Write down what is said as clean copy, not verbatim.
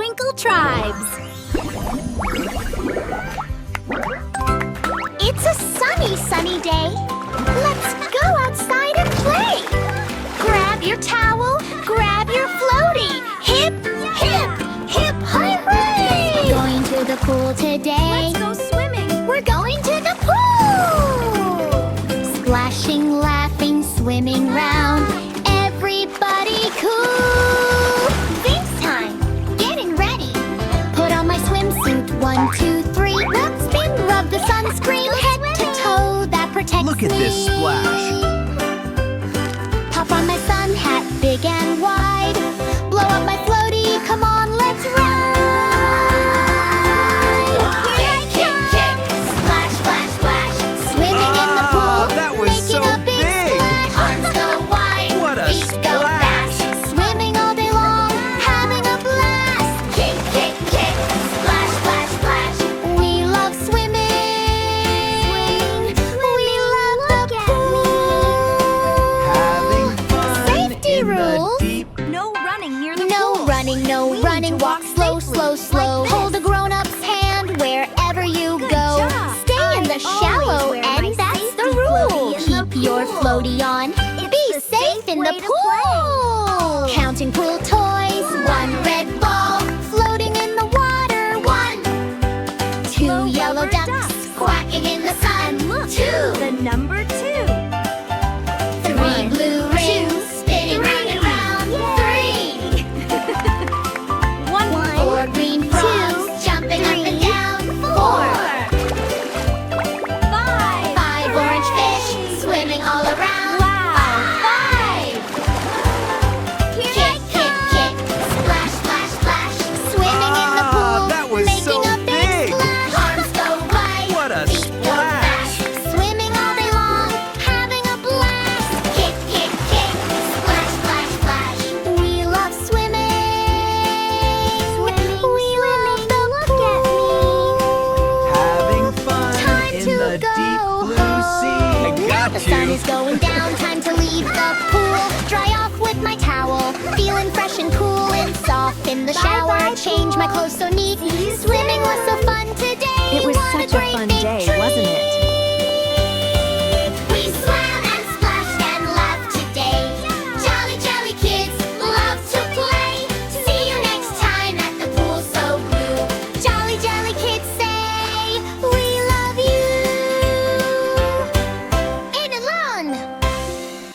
twinkle tribes. It's a sunny day. Let's go outside and play. Grab your towel, grab your floatie. Hip, hip, hip, hooray! Going to the pool today. Let's go swimming. We're going to the pool. Splashing, laughing, swimming round. Everybody cool. Dance time. Getting ready. Put on my swimsuit. 1, 2, 3. Rub, spin, rub the sunscreen. Head to toe. That protects Look at this me. splash. Pop on my sun hat, big and wide. Blow up my floatie, come on, let's ride! Kick, kick, kick, splash, splash, splash. Swimming in the pool, that was making so a big big. splash. Arms go wide, What a feet go splash. fast. Swimming all day long, having a blast. Kick, kick, kick, splash, splash, splash. We love swimming. We love the pool. Having fun Safety in rules. the deep. No running near the No pool. running, no We need running. to Walk walk slow, safely, slow, slow. like Hold a this. grown-up's hand wherever you Good go. job. Stay in I the always shallow, wear my and that's safety the rule. floatie in the Keep your pool. floatie on. It's Be the safe safe in way the to pool. Counting pool toys. 1 red ball floating in the water. 1, 2 Low yellow rubber ducks ducks. quacking in the sun. Look, 2, the number 2. 3 blue rings spinning round and round. 3. 1, 4 green frogs jumping up and down. 4, 5. 5 orange fish swimming all around. Wow. 5. Here Kick, I kick, kick, splash, splash, splash. Swimming in the pool, that was making so a big big. splash. Arms go wide, What a feet go splash. fast. Swimming all day long, having a blast. Kick, kick, kick, splash, splash, splash. We love swimming. We love the pool. Having fun Time in to the go deep blue home. sea. I Now got the sun you. is going down, time to leave the pool. Dry off with my towel, feeling fresh and cool and soft in the shower. Change my clothes so neat. Swimming was so fun today. It was What such a great fun big day, trip.